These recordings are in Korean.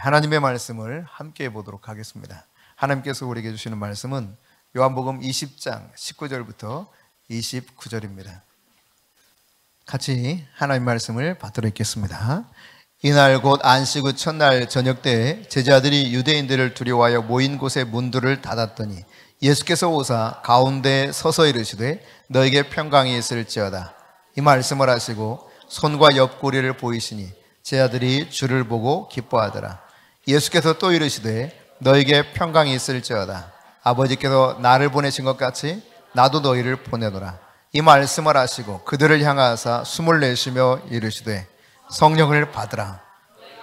하나님의 말씀을 함께 보도록 하겠습니다. 하나님께서 우리에게 주시는 말씀은 요한복음 20장 19절부터 29절입니다. 같이 하나님 말씀을 받들어 읽겠습니다. 이날 곧 안식 후 첫날 저녁 때에 제자들이 유대인들을 두려워하여 모인 곳의 문들을 닫았더니 예수께서 오사 가운데 서서 이르시되 너에게 평강이 있을지어다. 이 말씀을 하시고 손과 옆구리를 보이시니 제자들이 주를 보고 기뻐하더라. 예수께서 또 이르시되 너에게 평강이 있을지어다. 아버지께서 나를 보내신 것 같이 나도 너희를 보내노라. 이 말씀을 하시고 그들을 향하사 숨을 내쉬며 이르시되 성령을 받으라.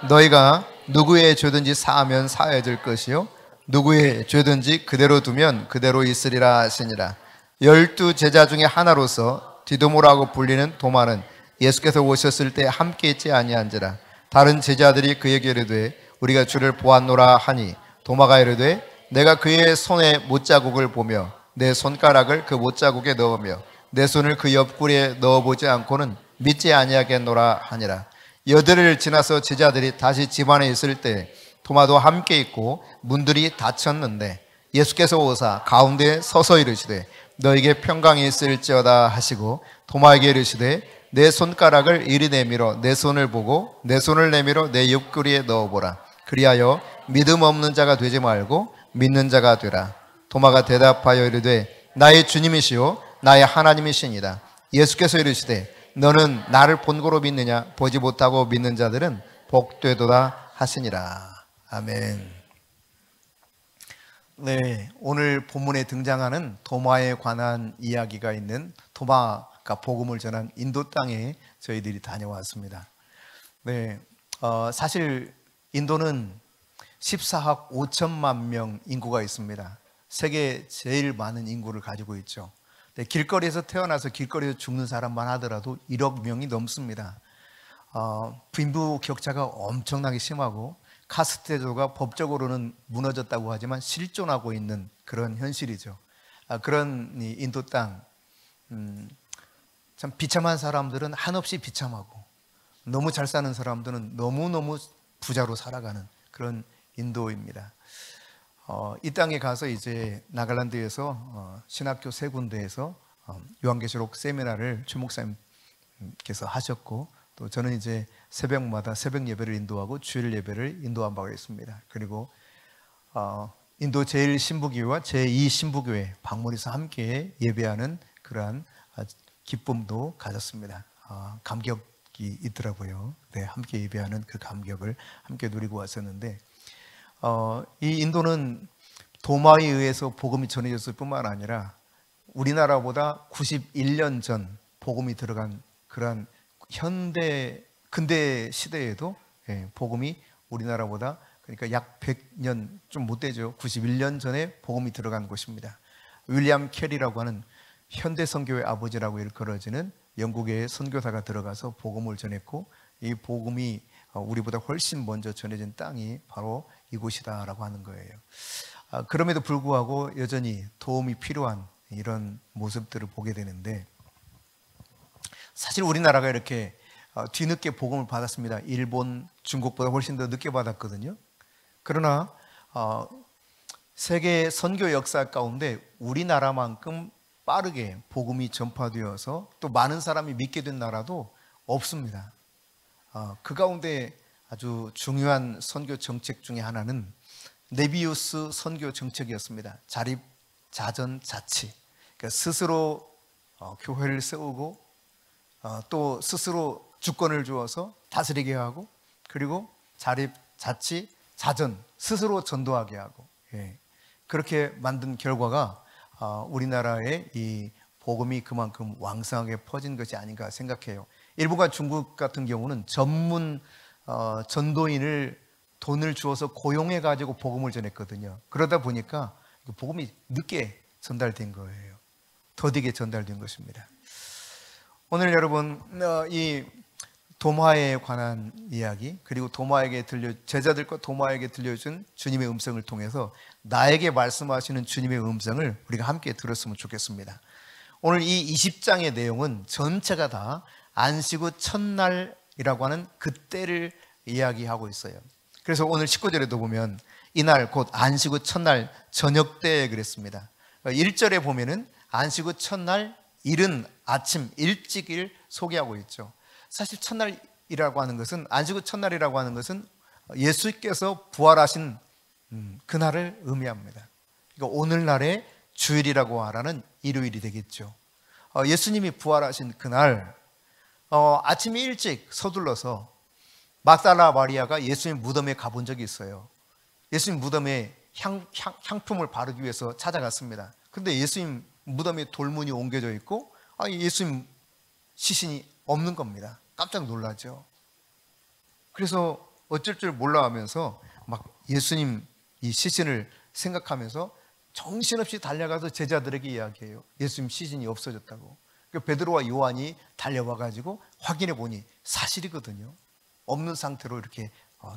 너희가 누구의 죄든지 사하면 사해질 것이요 누구의 죄든지 그대로 두면 그대로 있으리라 하시니라. 12 제자 중에 하나로서 디도모라고 불리는 도마는 예수께서 오셨을 때 함께 있지 아니한지라. 다른 제자들이 그에게 이르되 우리가 주를 보았노라 하니 도마가 이르되 내가 그의 손에 못자국을 보며 내 손가락을 그 못자국에 넣으며 내 손을 그 옆구리에 넣어보지 않고는 믿지 아니하겠노라 하니라. 여드를 지나서 제자들이 다시 집안에 있을 때 도마도 함께 있고 문들이 닫혔는데 예수께서 오사 가운데 서서 이르시되 너에게 평강이 있을지어다 하시고 도마에게 이르시되 내 손가락을 이리 내밀어 내 손을 보고 내 손을 내밀어 내 옆구리에 넣어보라. 그리하여 믿음 없는 자가 되지 말고 믿는 자가 되라. 도마가 대답하여 이르되 나의 주님이시요 나의 하나님이시니라. 예수께서 이르시되 너는 나를 본고로 믿느냐? 보지 못하고 믿는 자들은 복되도다 하시니라. 아멘. 네, 오늘 본문에 등장하는 도마에 관한 이야기가 있는 도마가 복음을 전한 인도 땅에 저희들이 다녀왔습니다. 네, 사실 인도는 14억 5천만 명 인구가 있습니다. 세계 제일 많은 인구를 가지고 있죠. 네, 길거리에서 태어나서 길거리에서 죽는 사람만 하더라도 1억 명이 넘습니다. 빈부 격차가 엄청나게 심하고 카스트제도가 법적으로는 무너졌다고 하지만 실존하고 있는 그런 현실이죠. 그런 인도 땅, 참 비참한 사람들은 한없이 비참하고 너무 잘 사는 사람들은 너무너무 부자로 살아가는 그런 인도입니다. 이 땅에 가서 이제 나갈란드에서 신학교 세 군데에서 요한계시록 세미나를 최 목사님께서 하셨고, 또 저는 이제 새벽마다 새벽 예배를 인도하고 주일 예배를 인도한 바가 있습니다. 그리고 인도 제1신부교회와 제2신부교회 방문해서 함께 예배하는 그러한 기쁨도 가졌습니다. 감격이 있더라고요. 네, 함께 예배하는 그 감격을 함께 누리고 왔었는데, 이 인도는 도마에 의해서 복음이 전해졌을 뿐만 아니라 우리나라보다 91년 전 복음이 들어간 그러한 근대 시대에도 복음이 우리나라보다, 그러니까 약 100년 좀 못 되죠. 91년 전에 복음이 들어간 곳입니다. 윌리엄 캐리라고 하는 현대 선교의 아버지라고 일컬어지는 영국의 선교사가 들어가서 복음을 전했고, 이 복음이 우리보다 훨씬 먼저 전해진 땅이 바로 이곳이다라고 하는 거예요. 그럼에도 불구하고 여전히 도움이 필요한 이런 모습들을 보게 되는데, 사실 우리나라가 이렇게 뒤늦게 복음을 받았습니다. 일본, 중국보다 훨씬 더 늦게 받았거든요. 그러나 세계 선교 역사 가운데 우리나라만큼 빠르게 복음이 전파되어서 또 많은 사람이 믿게 된 나라도 없습니다. 그 가운데 아주 중요한 선교 정책 중에 하나는 네비우스 선교 정책이었습니다. 자립, 자전, 자치. 그러니까 스스로 교회를 세우고 또 스스로 주권을 주어서 다스리게 하고, 그리고 자립, 자치, 자전, 스스로 전도하게 하고, 그렇게 만든 결과가 우리나라의 이 복음이 그만큼 왕성하게 퍼진 것이 아닌가 생각해요. 일본과 중국 같은 경우는 전문 전도인을 돈을 주어서 고용해 가지고 복음을 전했거든요. 그러다 보니까 복음이 늦게 전달된 거예요. 더디게 전달된 것입니다. 오늘 여러분, 이 도마에 관한 이야기, 그리고 제자들과 도마에게 들려준 주님의 음성을 통해서 나에게 말씀하시는 주님의 음성을 우리가 함께 들었으면 좋겠습니다. 오늘 이 20장의 내용은 전체가 다 안식 후 첫날이라고 하는 그때를 이야기하고 있어요. 그래서 오늘 19절에도 보면 이날 곧 안식 후 첫날 저녁 때에 그랬습니다. 1절에 보면은 안식 후 첫날 이른 아침 일찍을 소개하고 있죠. 사실 첫날이라고 하는 것은, 안식 후 첫날이라고 하는 것은 예수께서 부활하신 그날을 의미합니다. 그러니까 오늘날의 주일이라고 말하는 일요일이 되겠죠. 예수님이 부활하신 그날 아침에 일찍 서둘러서 막달라 마리아가 예수님 무덤에 가본 적이 있어요. 예수님 무덤에 향품을 바르기 위해서 찾아갔습니다. 근데 예수님 무덤에 돌문이 옮겨져 있고 예수님 시신이 없는 겁니다. 깜짝 놀라죠. 그래서 어쩔 줄 몰라 하면서 막 예수님 이 시신을 생각하면서 정신없이 달려가서 제자들에게 이야기해요. 예수님 시신이 없어졌다고. 베드로와 요한이 달려와가지고 확인해 보니 사실이거든요. 없는 상태로 이렇게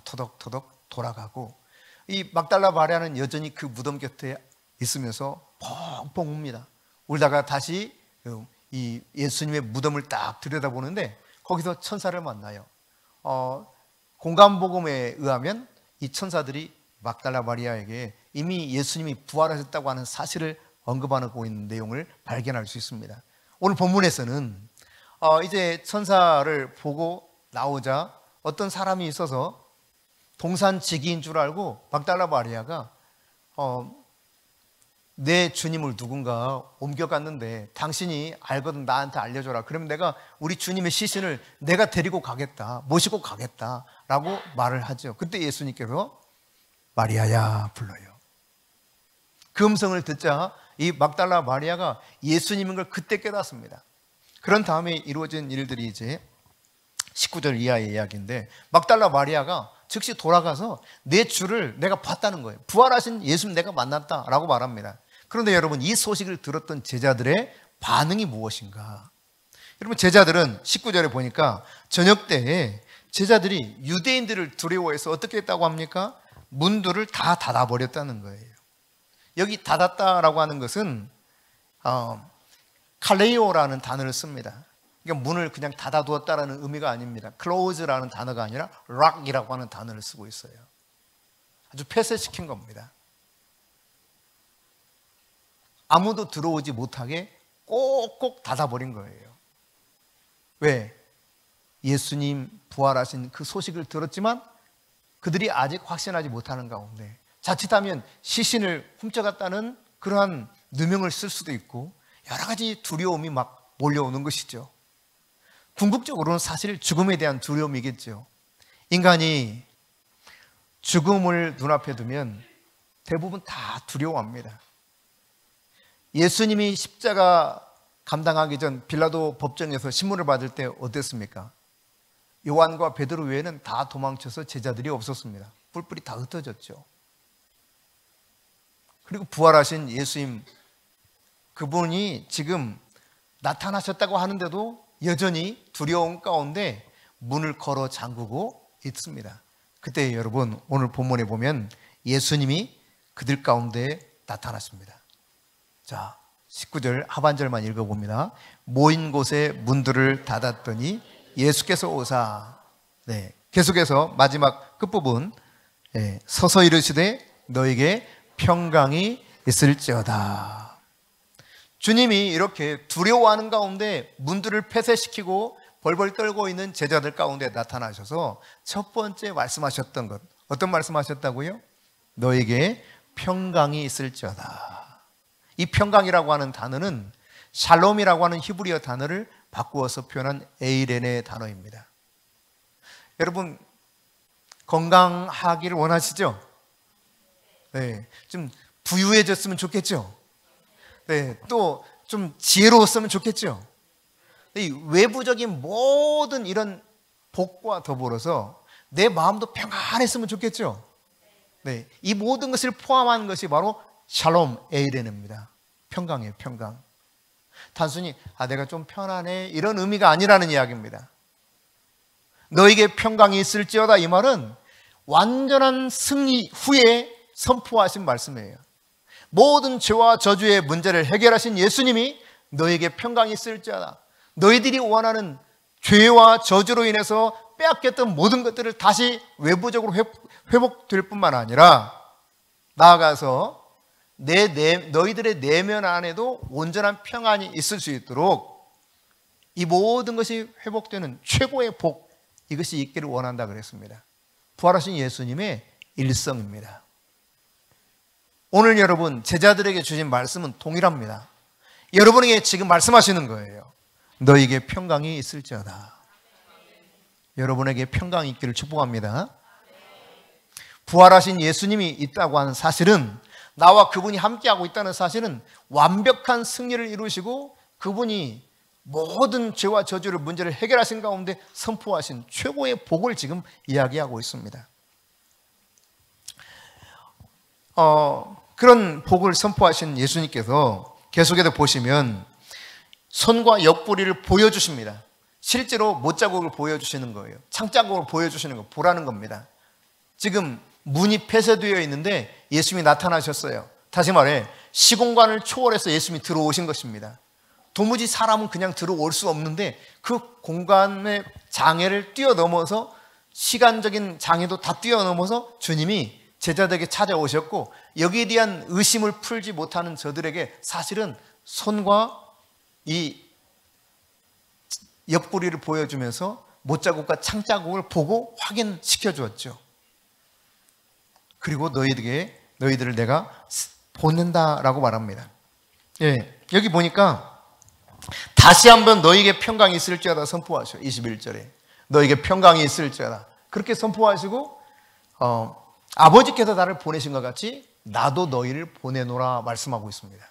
터덕터덕 돌아가고, 이 막달라 마리아는 여전히 그 무덤 곁에 있으면서 펑펑 웁니다. 울다가 다시 이 예수님의 무덤을 딱 들여다보는데 거기서 천사를 만나요. 공간복음에 의하면 이 천사들이 막달라 마리아에게 이미 예수님이 부활하셨다고 하는 사실을 언급하고 있는 내용을 발견할 수 있습니다. 오늘 본문에서는 이제 천사를 보고 나오자 어떤 사람이 있어서 동산지기인 줄 알고 막달라 마리아가 내 주님을 누군가 옮겨갔는데 당신이 알거든 나한테 알려줘라. 그러면 내가 우리 주님의 시신을 내가 데리고 가겠다, 모시고 가겠다 라고 말을 하죠. 그때 예수님께서 마리아야 불러요. 그 음성을 듣자 이 막달라 마리아가 예수님인 걸 그때 깨닫습니다. 그런 다음에 이루어진 일들이 이제 19절 이하의 이야기인데, 막달라 마리아가 즉시 돌아가서 내 주를 내가 봤다는 거예요. 부활하신 예수님 내가 만났다라고 말합니다. 그런데 여러분, 이 소식을 들었던 제자들의 반응이 무엇인가? 여러분, 제자들은 19절에 보니까 저녁 때에 제자들이 유대인들을 두려워해서 어떻게 했다고 합니까? 문들을 다 닫아버렸다는 거예요. 여기 닫았다라고 하는 것은 칼레이오라는 단어를 씁니다. 그러니까 문을 그냥 닫아두었다라는 의미가 아닙니다. close라는 단어가 아니라 lock이라고 하는 단어를 쓰고 있어요. 아주 폐쇄시킨 겁니다. 아무도 들어오지 못하게 꼭꼭 닫아버린 거예요. 왜? 예수님 부활하신 그 소식을 들었지만 그들이 아직 확신하지 못하는 가운데 자칫하면 시신을 훔쳐갔다는 그러한 누명을 쓸 수도 있고 여러 가지 두려움이 막 몰려오는 것이죠. 궁극적으로는 사실 죽음에 대한 두려움이겠죠. 인간이 죽음을 눈앞에 두면 대부분 다 두려워합니다. 예수님이 십자가 감당하기 전 빌라도 법정에서 신문을 받을 때 어땠습니까? 요한과 베드로 외에는 다 도망쳐서 제자들이 없었습니다. 뿔뿔이 다 흩어졌죠. 그리고 부활하신 예수님, 그분이 지금 나타나셨다고 하는데도 여전히 두려움 가운데 문을 걸어 잠그고 있습니다. 그때 여러분, 오늘 본문에 보면 예수님이 그들 가운데 나타났습니다. 자, 19절 하반절만 읽어봅니다. 모인 곳에 문들을 닫았더니 예수께서 오사, 계속해서 마지막 끝부분, 서서 이르시되 너에게 평강이 있을지어다. 주님이 이렇게 두려워하는 가운데 문들을 폐쇄시키고 벌벌 떨고 있는 제자들 가운데 나타나셔서 첫 번째 말씀하셨던 것, 어떤 말씀하셨다고요? 너에게 평강이 있을지어다. 이 평강이라고 하는 단어는 샬롬이라고 하는 히브리어 단어를 바꾸어서 표현한 에이렌의 단어입니다. 여러분, 건강하기를 원하시죠? 네, 좀 부유해졌으면 좋겠죠? 네, 또 좀 지혜로웠으면 좋겠죠? 이 외부적인 모든 이런 복과 더불어서 내 마음도 평안했으면 좋겠죠? 네, 이 모든 것을 포함한 것이 바로 샬롬 에이렌입니다. 평강이에요, 평강. 단순히 내가 좀 편안해 이런 의미가 아니라는 이야기입니다. 너에게 평강이 있을지어다, 이 말은 완전한 승리 후에 선포하신 말씀이에요. 모든 죄와 저주의 문제를 해결하신 예수님이 너에게 평강이 있을지어다. 너희들이 원하는 죄와 저주로 인해서 빼앗겼던 모든 것들을 다시 외부적으로 회복될 뿐만 아니라 나아가서 너희들의 내면 안에도 온전한 평안이 있을 수 있도록 이 모든 것이 회복되는 최고의 복, 이것이 있기를 원한다 그랬습니다. 부활하신 예수님의 일성입니다. 오늘 여러분 제자들에게 주신 말씀은 동일합니다. 여러분에게 지금 말씀하시는 거예요. 너희에게 평강이 있을지어다. 여러분에게 평강이 있기를 축복합니다. 부활하신 예수님이 있다고 하는 사실은, 나와 그분이 함께하고 있다는 사실은 완벽한 승리를 이루시고 그분이 모든 죄와 저주를 문제를 해결하신 가운데 선포하신 최고의 복을 지금 이야기하고 있습니다. 그런 복을 선포하신 예수님께서 계속해서 보시면 손과 옆구리를 보여주십니다. 실제로 못자국을 보여주시는 거예요. 창자국을 보여주시는 거, 보라는 겁니다. 지금 문이 폐쇄되어 있는데 예수님이 나타나셨어요. 다시 말해 시공간을 초월해서 예수님이 들어오신 것입니다. 도무지 사람은 그냥 들어올 수 없는데 그 공간의 장애를 뛰어넘어서, 시간적인 장애도 다 뛰어넘어서 주님이 제자들에게 찾아오셨고, 여기에 대한 의심을 풀지 못하는 저들에게 사실은 손과 이 옆구리를 보여주면서 못자국과 창자국을 보고 확인시켜 주었죠. 그리고 너희들을 내가 보낸다라고 말합니다. 예, 여기 보니까 다시 한번 너희에게 평강이 있을지어다 선포하셔. 21절에 너희에게 평강이 있을지어다 그렇게 선포하시고, 아버지께서 나를 보내신 것 같이 나도 너희를 보내노라 말씀하고 있습니다.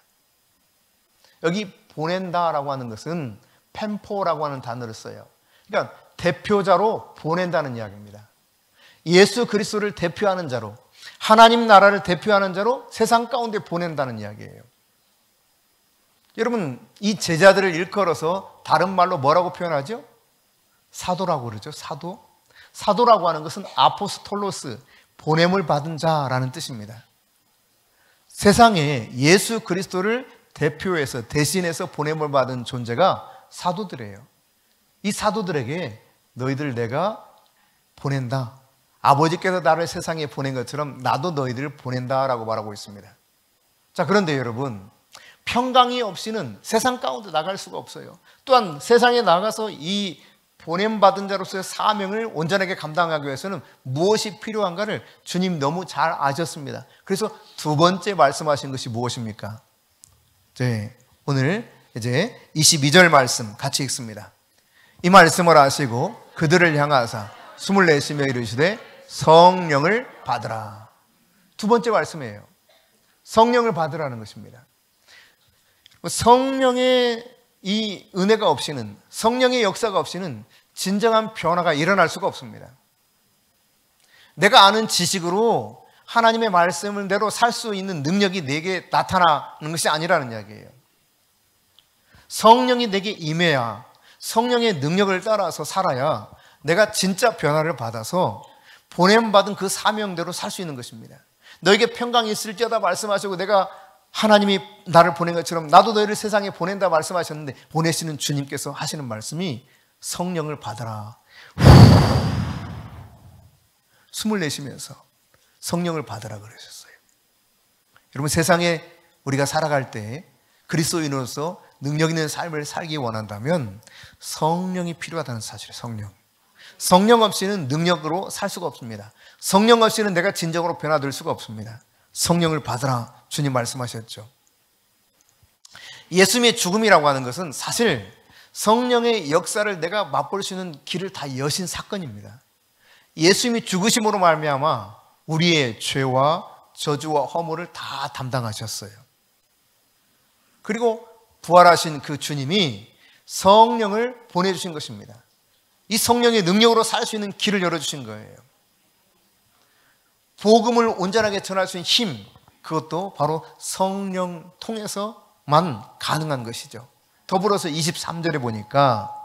여기 보낸다라고 하는 것은 펜포라고 하는 단어를 써요. 그러니까 대표자로 보낸다는 이야기입니다. 예수 그리스도를 대표하는 자로, 하나님 나라를 대표하는 자로 세상 가운데 보낸다는 이야기예요. 여러분, 이 제자들을 일컬어서 다른 말로 뭐라고 표현하죠? 사도라고 그러죠. 사도라고 하는 것은 아포스톨로스, 보냄을 받은 자라는 뜻입니다. 세상에 예수 그리스도를 대표해서, 대신해서 보냄을 받은 존재가 사도들이에요. 이 사도들에게 너희들 내가 보낸다, 아버지께서 나를 세상에 보낸 것처럼 나도 너희들을 보낸다라고 말하고 있습니다. 자, 그런데 여러분, 평강이 없이는 세상 가운데 나갈 수가 없어요. 또한 세상에 나가서 이 보냄받은 자로서의 사명을 온전하게 감당하기 위해서는 무엇이 필요한가를 주님 너무 잘 아셨습니다. 그래서 두 번째 말씀하신 것이 무엇입니까? 네, 오늘 이제 22절 말씀 같이 읽습니다. 이 말씀을 하시고 그들을 향하사 숨을 내쉬며 이르시되 성령을 받으라. 두 번째 말씀이에요. 성령을 받으라는 것입니다. 성령의 이 은혜가 없이는, 성령의 역사가 없이는 진정한 변화가 일어날 수가 없습니다. 내가 아는 지식으로 하나님의 말씀대로 살 수 있는 능력이 내게 나타나는 것이 아니라는 이야기예요. 성령이 내게 임해야, 성령의 능력을 따라서 살아야 내가 진짜 변화를 받아서 보냄받은 그 사명대로 살 수 있는 것입니다. 너에게 평강이 있을지어다 말씀하시고, 내가 하나님이 나를 보낸 것처럼 나도 너희를 세상에 보낸다 말씀하셨는데, 보내시는 주님께서 하시는 말씀이 성령을 받아라. 숨을 내쉬면서 성령을 받으라 그러셨어요. 여러분, 세상에 우리가 살아갈 때 그리스도인으로서 능력 있는 삶을 살기 원한다면 성령이 필요하다는 사실이에요. 성령 없이는 능력으로 살 수가 없습니다. 성령 없이는 내가 진정으로 변화될 수가 없습니다. 성령을 받으라 주님 말씀하셨죠. 예수님의 죽음이라고 하는 것은 사실 성령의 역사를 내가 맛볼 수 있는 길을 다 여신 사건입니다. 예수님이 죽으심으로 말미암아 우리의 죄와 저주와 허물을 다 담당하셨어요. 그리고 부활하신 그 주님이 성령을 보내주신 것입니다. 이 성령의 능력으로 살 수 있는 길을 열어주신 거예요. 복음을 온전하게 전할 수 있는 힘, 그것도 바로 성령 통해서만 가능한 것이죠. 더불어서 23절에 보니까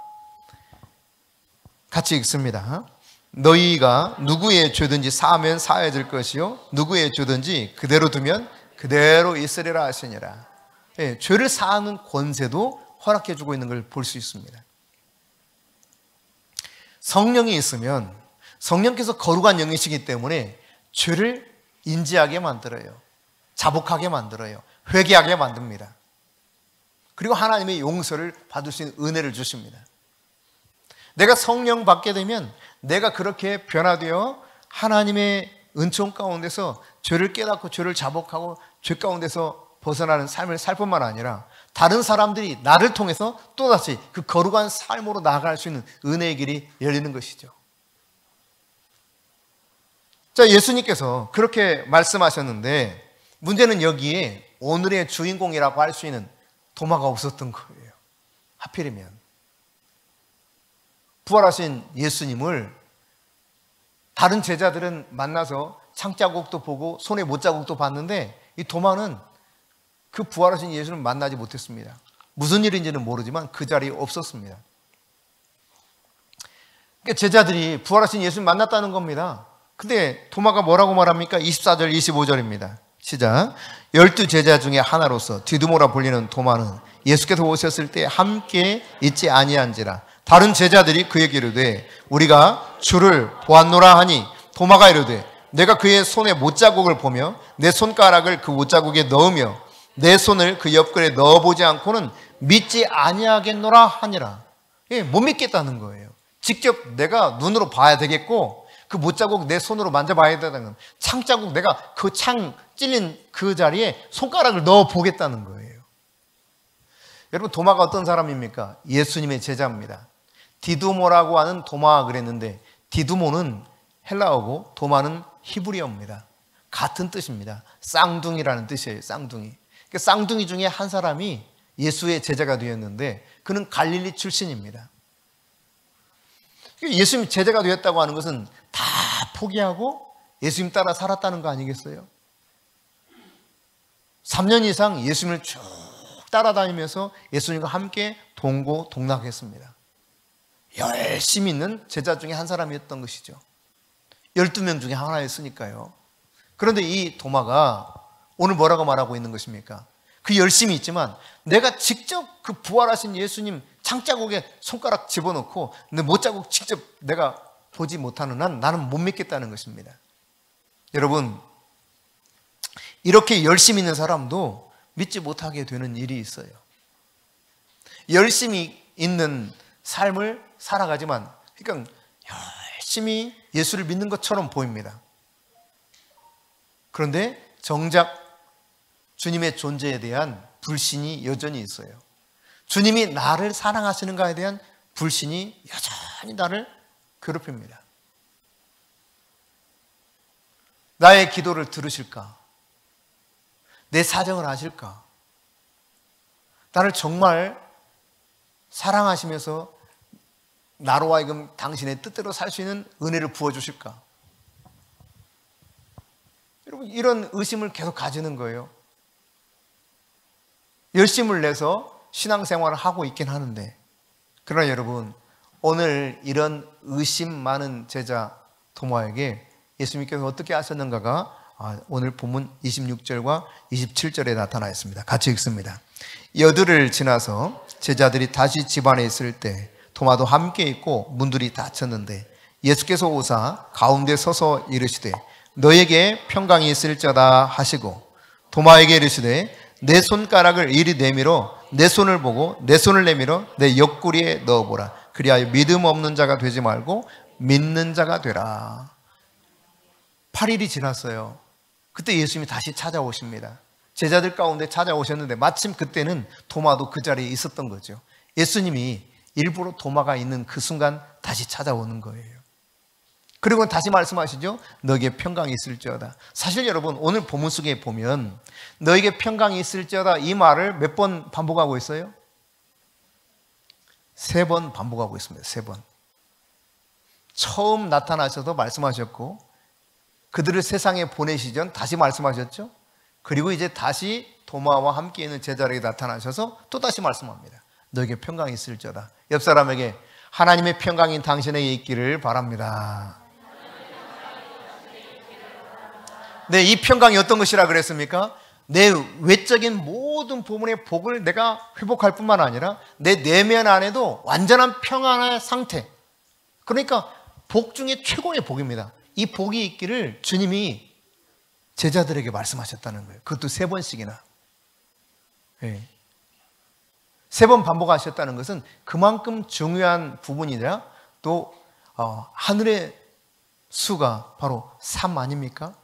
같이 읽습니다. 너희가 누구의 죄든지 사하면 사해질 것이요 누구의 죄든지 그대로 두면 그대로 있으리라 하시니라. 예, 죄를 사하는 권세도 허락해 주고 있는 걸 볼 수 있습니다. 성령이 있으면 성령께서 거룩한 영이시기 때문에 죄를 인지하게 만들어요. 자복하게 만들어요. 회개하게 만듭니다. 그리고 하나님의 용서를 받을 수 있는 은혜를 주십니다. 내가 성령 받게 되면 내가 그렇게 변화되어 하나님의 은총 가운데서 죄를 깨닫고 죄를 자복하고 죄 가운데서 벗어나는 삶을 살 뿐만 아니라 다른 사람들이 나를 통해서 또다시 그 거룩한 삶으로 나아갈 수 있는 은혜의 길이 열리는 것이죠. 자, 예수님께서 그렇게 말씀하셨는데 문제는 여기에 오늘의 주인공이라고 할 수 있는 도마가 없었던 거예요. 하필이면 부활하신 예수님을 다른 제자들은 만나서 창자국도 보고 손에 못자국도 봤는데 이 도마는 그 부활하신 예수님을 만나지 못했습니다. 무슨 일인지는 모르지만 그 자리에 없었습니다. 그러니까 제자들이 부활하신 예수님을 만났다는 겁니다. 근데 도마가 뭐라고 말합니까? 24절 25절입니다. 시작. 12제자 중에 하나로서 디두모라 불리는 도마는 예수께서 오셨을 때 함께 있지 아니한지라. 다른 제자들이 그에게 이르되 우리가 주를 보았노라 하니 도마가 이르되 내가 그의 손에 못자국을 보며 내 손가락을 그 못자국에 넣으며 내 손을 그 옆구리에 넣어보지 않고는 믿지 아니하겠노라 하니라. 예, 못 믿겠다는 거예요. 직접 내가 눈으로 봐야 되겠고 그 못자국 내 손으로 만져봐야 되는 창자국 내가 그 창 찔린 그 자리에 손가락을 넣어보겠다는 거예요. 여러분 도마가 어떤 사람입니까? 예수님의 제자입니다. 디두모라고 하는 도마가 그랬는데 디두모는 헬라어고 도마는 히브리어입니다. 같은 뜻입니다. 쌍둥이라는 뜻이에요. 쌍둥이. 그러니까 쌍둥이 중에 한 사람이 예수의 제자가 되었는데 그는 갈릴리 출신입니다. 예수님 제자가 되었다고 하는 것은 다 포기하고 예수님 따라 살았다는 거 아니겠어요? 3년 이상 예수님을 쭉 따라다니면서 예수님과 함께 동고동락했습니다. 열심히 있는 제자 중에 한 사람이었던 것이죠. 12명 중에 하나였으니까요. 그런데 이 도마가 오늘 뭐라고 말하고 있는 것입니까? 그 열심히 있지만 내가 직접 그 부활하신 예수님 창자국에 손가락 집어넣고 내 못자국 직접 내가 보지 못하는 나는 못 믿겠다는 것입니다. 여러분 이렇게 열심히 있는 사람도 믿지 못하게 되는 일이 있어요. 열심히 있는 삶을 살아가지만 그러니까 열심히 예수를 믿는 것처럼 보입니다. 그런데 정작 주님의 존재에 대한 불신이 여전히 있어요. 주님이 나를 사랑하시는가에 대한 불신이 여전히 나를 괴롭힙니다. 나의 기도를 들으실까? 내 사정을 아실까? 나를 정말 사랑하시면서 나로 하여금 당신의 뜻대로 살 수 있는 은혜를 부어주실까? 여러분 이런 의심을 계속 가지는 거예요. 열심을 내서 신앙생활을 하고 있긴 하는데 그러나 여러분 오늘 이런 의심 많은 제자 도마에게 예수님께서 어떻게 하셨는가가 오늘 본문 26절과 27절에 나타나 있습니다. 같이 읽습니다. 여들을 지나서 제자들이 다시 집안에 있을 때 도마도 함께 있고 문들이 닫혔는데 예수께서 오사 가운데 서서 이르시되 너에게 평강이 있을지어다 하시고 도마에게 이르시되 내 손가락을 이리 내밀어 내 손을 보고 내 손을 내밀어 내 옆구리에 넣어보라. 그리하여 믿음 없는 자가 되지 말고 믿는 자가 되라. 8일이 지났어요. 그때 예수님이 다시 찾아오십니다. 제자들 가운데 찾아오셨는데 마침 그때는 도마도 그 자리에 있었던 거죠. 예수님이 일부러 도마가 있는 그 순간 다시 찾아오는 거예요. 그리고 다시 말씀하시죠. 너에게 평강이 있을지어다. 사실 여러분 오늘 본문 속에 보면 너에게 평강이 있을지어다 이 말을 몇 번 반복하고 있어요? 3번 반복하고 있습니다. 3번. 처음 나타나셔서 말씀하셨고 그들을 세상에 보내시기 전 다시 말씀하셨죠. 그리고 이제 다시 도마와 함께 있는 제자에게 나타나셔서 또 다시 말씀합니다. 너에게 평강이 있을지어다. 옆 사람에게 하나님의 평강이 당신에게 있기를 바랍니다. 네, 이 평강이 어떤 것이라 그랬습니까? 내 외적인 모든 부분의 복을 내가 회복할 뿐만 아니라 내 내면 안에도 완전한 평안의 상태, 그러니까 복 중에 최고의 복입니다. 이 복이 있기를 주님이 제자들에게 말씀하셨다는 거예요. 그것도 3번씩이나. 네. 3번 반복하셨다는 것은 그만큼 중요한 부분이라 또 하늘의 수가 바로 3 아닙니까?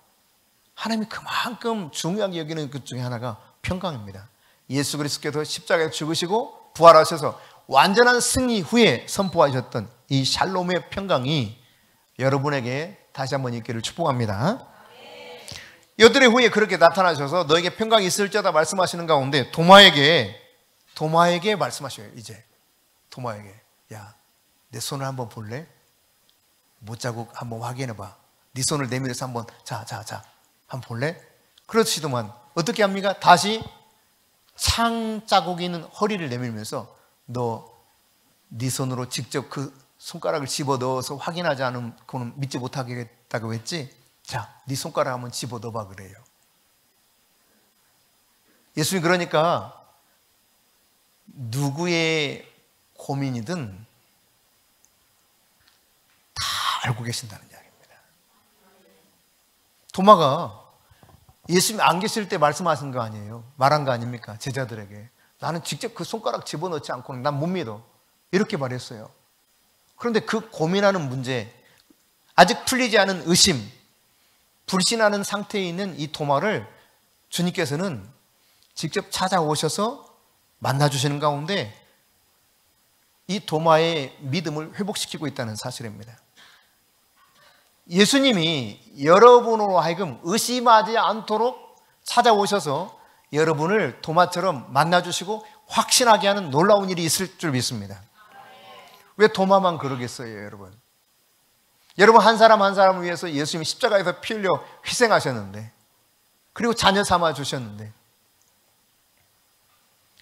하나님이 그만큼 중요하게 여기는 것 중에 하나가 평강입니다. 예수 그리스도께서 십자가에 죽으시고 부활하셔서 완전한 승리 후에 선포하셨던 이 샬롬의 평강이 여러분에게 다시 한번 있기를 축복합니다. 여드레 후에 그렇게 나타나셔서 너에게 평강이 있을지어다 말씀하시는 가운데 도마에게 말씀하셔요. 이제 도마에게, 야, 내 손을 한번 볼래? 못자국 한번 확인해봐. 네 손을 내밀어서 한번 자 한번 볼래? 그렇지도만 어떻게 합니까? 다시 창 자국이 있는 허리를 내밀면서 너 네 손으로 직접 그 손가락을 집어넣어서 확인하지 않으면 믿지 못하겠다고 했지? 자, 네 손가락 한번 집어넣어봐 그래요. 예수님 그러니까 누구의 고민이든 다 알고 계신다는 이야기입니다. 도마가 예수님 안 계실 때 말씀하신 거 아니에요? 말한 거 아닙니까? 제자들에게. 나는 직접 그 손가락 집어넣지 않고는 난 못 믿어. 이렇게 말했어요. 그런데 그 고민하는 문제, 아직 풀리지 않은 의심, 불신하는 상태에 있는 이 도마를 주님께서는 직접 찾아오셔서 만나주시는 가운데 이 도마의 믿음을 회복시키고 있다는 사실입니다. 예수님이 여러분으로 하여금 의심하지 않도록 찾아오셔서 여러분을 도마처럼 만나주시고 확신하게 하는 놀라운 일이 있을 줄 믿습니다. 왜 도마만 그러겠어요, 여러분? 여러분 한 사람 한 사람을 위해서 예수님이 십자가에서 피 흘려 희생하셨는데, 그리고 자녀 삼아 주셨는데,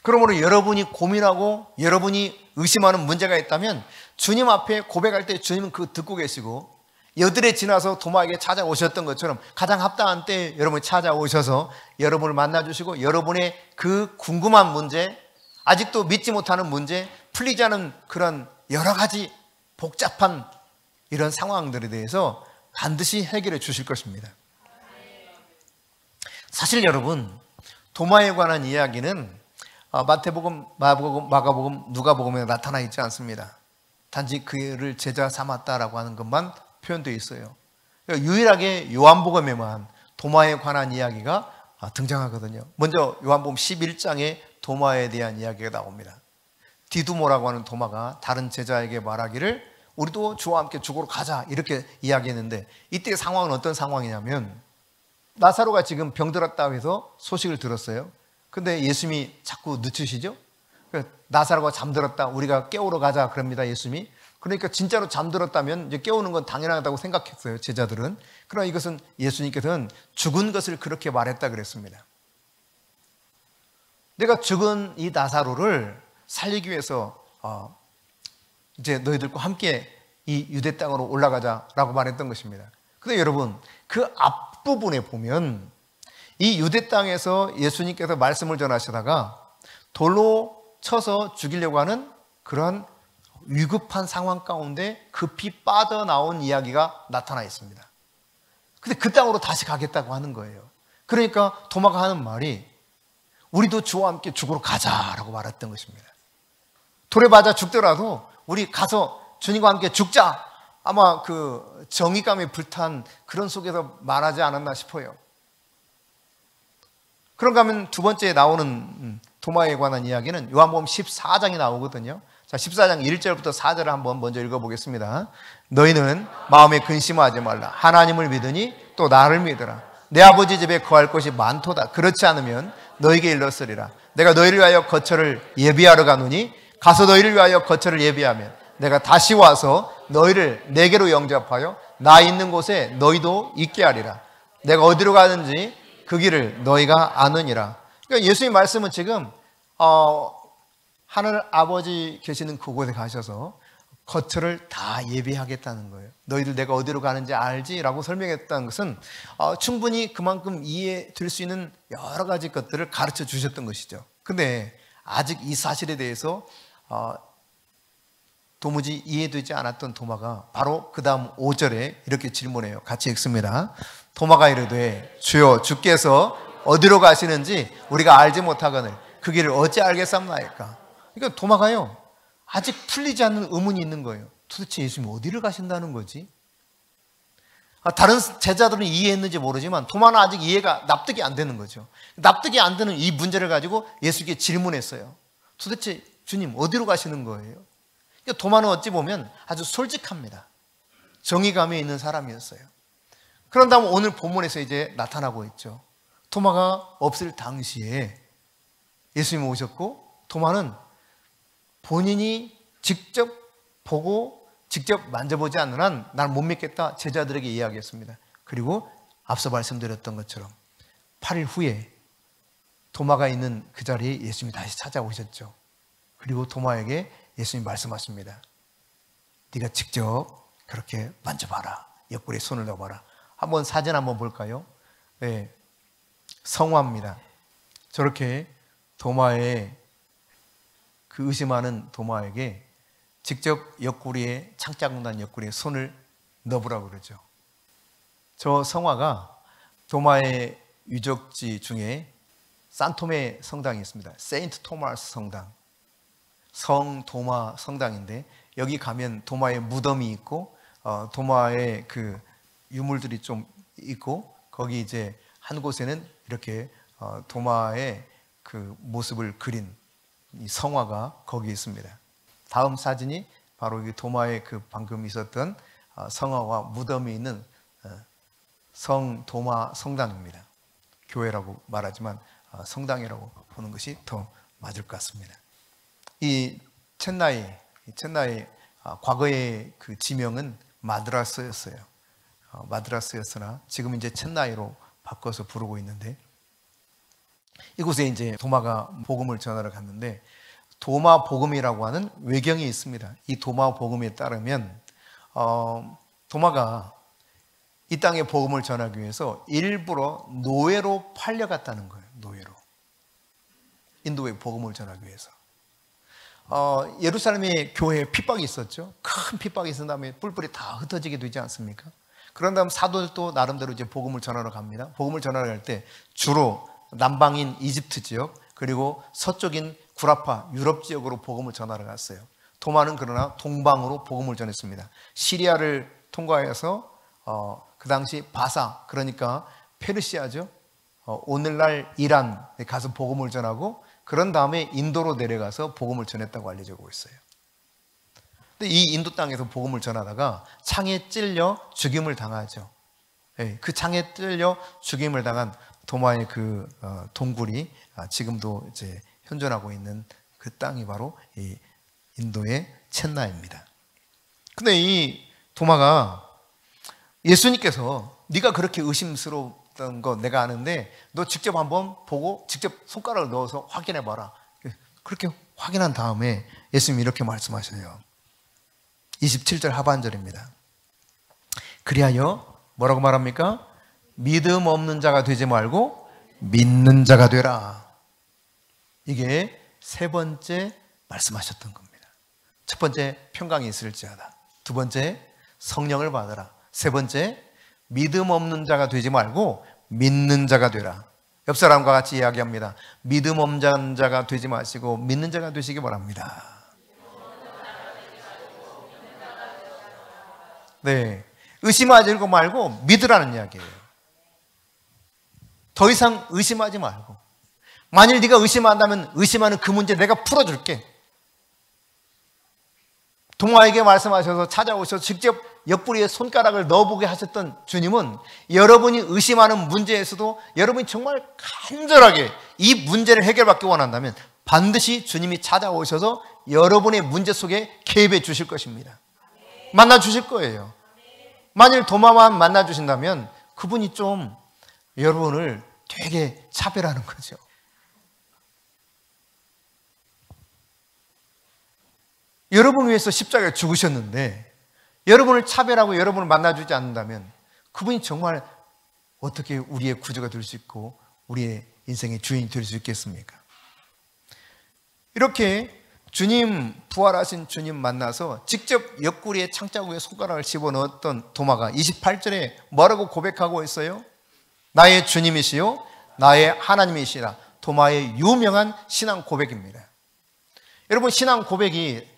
그러므로 여러분이 고민하고 여러분이 의심하는 문제가 있다면 주님 앞에 고백할 때 주님은 그거 듣고 계시고, 여드레 지나서 도마에게 찾아오셨던 것처럼 가장 합당한 때에 여러분이 찾아오셔서 여러분을 만나주시고 여러분의 그 궁금한 문제, 아직도 믿지 못하는 문제, 풀리지 않은 그런 여러 가지 복잡한 이런 상황들에 대해서 반드시 해결해 주실 것입니다. 사실 여러분, 도마에 관한 이야기는 마태복음, 마가복음, 누가복음에 나타나 있지 않습니다. 단지 그를 제자 삼았다라고 하는 것만 표현되어 있어요. 유일하게 요한복음에만 도마에 관한 이야기가 등장하거든요. 먼저 요한복음 11장에 도마에 대한 이야기가 나옵니다. 디두모라고 하는 도마가 다른 제자에게 말하기를 우리도 주와 함께 죽으러 가자 이렇게 이야기했는데, 이때 상황은 어떤 상황이냐면 나사로가 지금 병들었다고 해서 소식을 들었어요. 근데 예수님이 자꾸 늦추시죠. 나사로가 잠들었다, 우리가 깨우러 가자 그럽니다, 예수님이. 그러니까 진짜로 잠들었다면 이제 깨우는 건 당연하다고 생각했어요, 제자들은. 그러나 이것은 예수님께서는 죽은 것을 그렇게 말했다 그랬습니다. 내가 죽은 이 나사로를 살리기 위해서 이제 너희들과 함께 이 유대 땅으로 올라가자라고 말했던 것입니다. 근데 여러분, 그 앞부분에 보면 이 유대 땅에서 예수님께서 말씀을 전하시다가 돌로 쳐서 죽이려고 하는 그런 위급한 상황 가운데 급히 빠져나온 이야기가 나타나 있습니다. 근데 그 땅으로 다시 가겠다고 하는 거예요. 그러니까 도마가 하는 말이 우리도 주와 함께 죽으러 가자라고 말했던 것입니다. 돌에 맞아 죽더라도 우리 가서 주님과 함께 죽자. 아마 그 정의감이 불탄 그런 속에서 말하지 않았나 싶어요. 그런가 하면 두 번째 나오는 도마에 관한 이야기는 요한복음 14장이 나오거든요. 자, 14장 1절부터 4절을 한번 먼저 읽어보겠습니다. 너희는 마음에 근심하지 말라. 하나님을 믿으니 또 나를 믿으라. 내 아버지 집에 거할 곳이 많도다. 그렇지 않으면 너희에게 일렀으리라. 내가 너희를 위하여 거처를 예비하러 가노니 가서 너희를 위하여 거처를 예비하면 내가 다시 와서 너희를 내게로 영접하여 나 있는 곳에 너희도 있게 하리라. 내가 어디로 가는지 그 길을 너희가 아느니라. 그러니까 예수님 말씀은 지금 하늘 아버지 계시는 그곳에 가셔서 거처를 다 예비하겠다는 거예요. 너희들 내가 어디로 가는지 알지? 라고 설명했다는 것은 충분히 그만큼 이해될 수 있는 여러 가지 것들을 가르쳐 주셨던 것이죠. 근데 아직 이 사실에 대해서 도무지 이해되지 않았던 도마가 바로 그 다음 5절에 이렇게 질문해요. 같이 읽습니다. 도마가 이르되 주여 주께서 어디로 가시는지 우리가 알지 못하거늘 그 길을 어찌 알겠사옵나이까. 그러니까 도마가요 아직 풀리지 않는 의문이 있는 거예요. 도대체 예수님이 어디를 가신다는 거지? 다른 제자들은 이해했는지 모르지만 도마는 아직 이해가 납득이 안 되는 거죠. 납득이 안 되는 이 문제를 가지고 예수께 질문했어요. 도대체 주님 어디로 가시는 거예요? 도마는 어찌 보면 아주 솔직합니다. 정의감이 있는 사람이었어요. 그런 다음 오늘 본문에서 이제 나타나고 있죠. 도마가 없을 당시에 예수님이 오셨고 도마는 본인이 직접 보고 직접 만져보지 않는 한 난 못 믿겠다 제자들에게 이야기했습니다. 그리고 앞서 말씀드렸던 것처럼 8일 후에 도마가 있는 그 자리에 예수님이 다시 찾아오셨죠. 그리고 도마에게 예수님이 말씀하십니다. 네가 직접 그렇게 만져봐라. 옆구리에 손을 넣어봐라. 한번 사진 한번 볼까요? 네, 성화입니다. 저렇게 도마에 그 의심하는 도마에게 직접 옆구리에 창자국 난 옆구리에 손을 넣어보라고 그러죠. 저 성화가 도마의 유적지 중에 산토메 성당이 있습니다. 세인트 토마스 성당. 성도마 성당인데 여기 가면 도마의 무덤이 있고 도마의 그 유물들이 좀 있고 거기 이제 한 곳에는 이렇게 도마의 그 모습을 그린 이 성화가 거기 있습니다. 다음 사진이 바로 이 도마의 그 방금 있었던 성화와 무덤이 있는 성도마 성당입니다. 교회라고 말하지만 성당이라고 보는 것이 더 맞을 것 같습니다. 이 첸나이 과거의 그 지명은 마드라스였어요. 마드라스였으나 지금 이제 첸나이로 바꿔서 부르고 있는데 이곳에 이제 도마가 복음을 전하러 갔는데 도마 복음이라고 하는 외경이 있습니다. 이 도마 복음에 따르면 도마가 이 땅에 복음을 전하기 위해서 일부러 노예로 팔려갔다는 거예요. 노예로 인도에 복음을 전하기 위해서. 예루살렘에 교회에 핍박이 있었죠. 큰 핍박이 있은 다음에 뿔뿔이 다 흩어지게 되지 않습니까? 그런 다음 사도들도 나름대로 이제 복음을 전하러 갑니다. 복음을 전하러 갈 때 주로 남방인 이집트 지역 그리고 서쪽인 구라파 유럽 지역으로 복음을 전하러 갔어요. 도마는 그러나 동방으로 복음을 전했습니다. 시리아를 통과해서 그 당시 바사 그러니까 페르시아죠. 오늘날 이란에 가서 복음을 전하고 그런 다음에 인도로 내려가서 복음을 전했다고 알려지고 있어요. 근데 이 인도 땅에서 복음을 전하다가 창에 찔려 죽임을 당하죠. 그 창에 찔려 죽임을 당한 도마의 그 동굴이 지금도 이제 현존하고 있는 그 땅이 바로 이 인도의 첸나입니다. 근데 이 도마가 예수님께서 네가 그렇게 의심스러웠던 거 내가 아는데 너 직접 한번 보고 직접 손가락을 넣어서 확인해 봐라. 그렇게 확인한 다음에 예수님이 이렇게 말씀하셔요. 27절 하반절입니다. 그리하여 뭐라고 말합니까? 믿음 없는 자가 되지 말고 믿는 자가 되라. 이게 세 번째 말씀하셨던 겁니다. 첫 번째 평강이 있을지어다. 두 번째 성령을 받으라. 세 번째 믿음 없는 자가 되지 말고 믿는 자가 되라. 옆 사람과 같이 이야기합니다. 믿음 없는 자가 되지 마시고 믿는 자가 되시기 바랍니다. 네, 의심하지 말고 믿으라는 이야기예요. 더 이상 의심하지 말고 만일 네가 의심한다면 의심하는 그 문제 내가 풀어줄게. 도마에게 말씀하셔서 찾아오셔서 직접 옆구리에 손가락을 넣어보게 하셨던 주님은 여러분이 의심하는 문제에서도 여러분이 정말 간절하게 이 문제를 해결받기 원한다면 반드시 주님이 찾아오셔서 여러분의 문제 속에 개입해 주실 것입니다. 만나 주실 거예요. 만일 도마만 만나 주신다면 그분이 좀 여러분을 되게 차별하는 거죠. 여러분을 위해서 십자가에 죽으셨는데 여러분을 차별하고 여러분을 만나주지 않는다면 그분이 정말 어떻게 우리의 구주가 될 수 있고 우리의 인생의 주인이 될 수 있겠습니까? 이렇게 주님, 부활하신 주님 만나서 직접 옆구리에 창자국에 손가락을 집어넣었던 도마가 28절에 뭐라고 고백하고 있어요? 나의 주님이시요 나의 하나님이시라. 도마의 유명한 신앙 고백입니다. 여러분, 신앙 고백이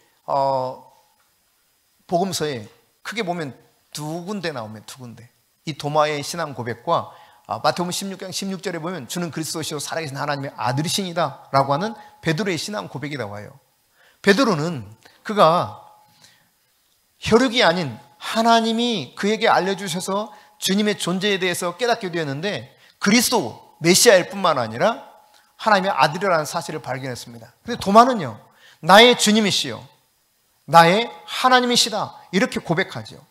복음서에 크게 보면 두 군데 나오면 두 군데. 이 도마의 신앙 고백과 마태복음 16장 16절에 보면 주는 그리스도시요 살아계신 하나님의 아들이시니다 라고 하는 베드로의 신앙 고백이 나와요. 베드로는 그가 혈육이 아닌 하나님이 그에게 알려주셔서 주님의 존재에 대해서 깨닫게 되었는데 그리스도 메시아일 뿐만 아니라 하나님의 아들이라는 사실을 발견했습니다. 그런데 도마는요, 나의 주님이시요 나의 하나님이시다 이렇게 고백하죠.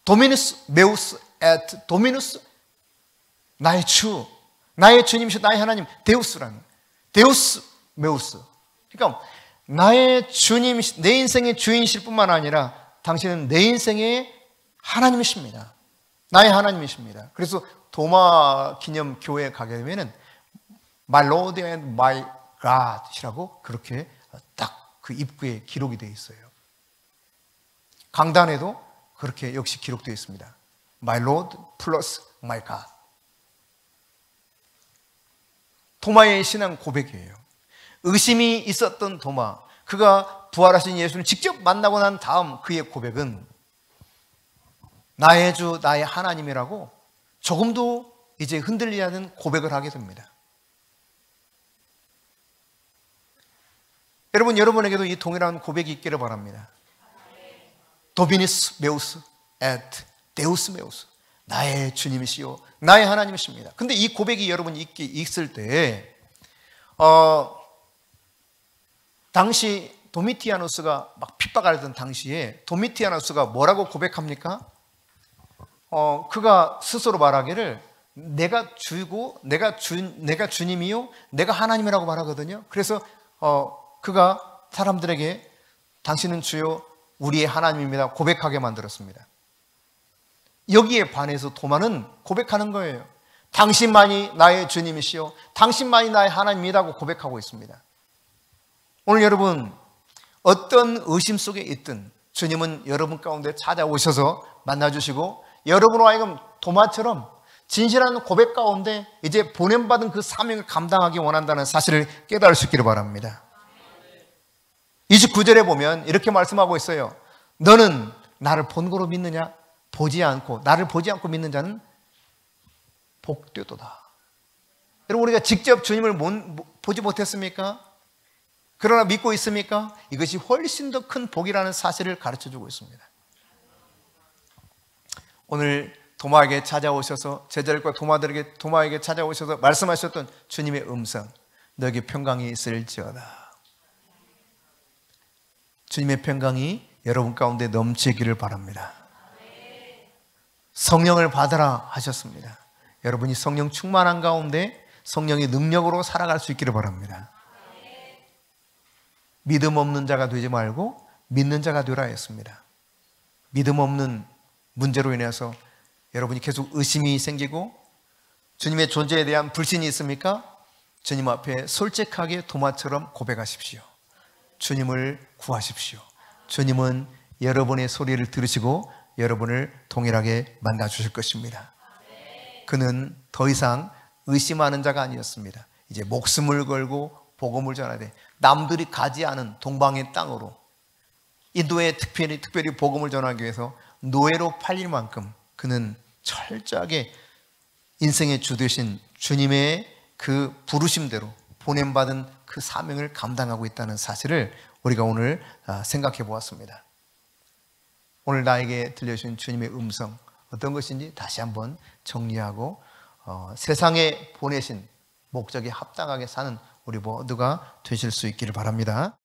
도미누스 메우스 에트 도미누스, 나의 주, 나의 주님이시오 나의 하나님, 데우스라는 데우스 메우스. 그러니까 나의 주님, 내 인생의 주인이실 뿐만 아니라 당신은 내 인생의 하나님이십니다. 나의 하나님이십니다. 그래서 도마 기념 교회에 가게 되면은 My Lord and My God이라고 그렇게 딱 그 입구에 기록이 되어 있어요. 강단에도 그렇게 역시 기록되어 있습니다. My Lord plus My God. 도마의 신앙 고백이에요. 의심이 있었던 도마, 그가 부활하신 예수를 직접 만나고 난 다음 그의 고백은 나의 주, 나의 하나님이라고 조금도 이제 흔들리지 않는 고백을 하게 됩니다. 여러분, 여러분에게도 이 동일한 고백이 있기를 바랍니다. 도비니스 메우스 에트 데우스 메우스, 나의 주님이시요 나의 하나님이십니다. 근데 이 고백이 여러분 있을 때 당시 도미티아누스가 막 핍박하던 당시에 도미티아누스가 뭐라고 고백합니까? 그가 스스로 말하기를 내가 주고 내가 주님이요 내가 하나님이라고 말하거든요. 그래서 그가 사람들에게 당신은 주요 우리의 하나님입니다 고백하게 만들었습니다. 여기에 반해서 도마는 고백하는 거예요. 당신만이 나의 주님이시요 당신만이 나의 하나님이라고 고백하고 있습니다. 오늘 여러분, 어떤 의심 속에 있든 주님은 여러분 가운데 찾아오셔서 만나주시고 여러분으로 하여금 도마처럼 진실한 고백 가운데 이제 보냄받은 그 사명을 감당하기 원한다는 사실을 깨달을 수 있기를 바랍니다. 29절에 보면 이렇게 말씀하고 있어요. 너는 나를 본 거로 믿느냐? 보지 않고, 나를 보지 않고 믿는 자는 복되도다. 여러분, 우리가 직접 주님을 보지 못했습니까? 그러나 믿고 있습니까? 이것이 훨씬 더 큰 복이라는 사실을 가르쳐주고 있습니다. 오늘 도마에게 찾아오셔서 제자들과 도마에게 찾아오셔서 말씀하셨던 주님의 음성, 너에게 평강이 있을지어다. 주님의 평강이 여러분 가운데 넘치기를 바랍니다. 성령을 받으라 하셨습니다. 여러분이 성령 충만한 가운데 성령의 능력으로 살아갈 수 있기를 바랍니다. 믿음 없는 자가 되지 말고 믿는 자가 되라 했습니다. 믿음 없는 문제로 인해서 여러분이 계속 의심이 생기고 주님의 존재에 대한 불신이 있습니까? 주님 앞에 솔직하게 도마처럼 고백하십시오. 주님을 구하십시오. 주님은 여러분의 소리를 들으시고 여러분을 동일하게 만나 주실 것입니다. 그는 더 이상 의심하는 자가 아니었습니다. 이제 목숨을 걸고 복음을 전해야 돼. 남들이 가지 않은 동방의 땅으로 인도에 특별히 복음을 전하기 위해서 노예로 팔릴 만큼 그는 철저하게 인생의 주 되신 주님의 그 부르심대로 보냄받은 그 사명을 감당하고 있다는 사실을 우리가 오늘 생각해 보았습니다. 오늘 나에게 들려주신 주님의 음성 어떤 것인지 다시 한번 정리하고 세상에 보내신 목적에 합당하게 사는 우리 모두가 되실 수 있기를 바랍니다.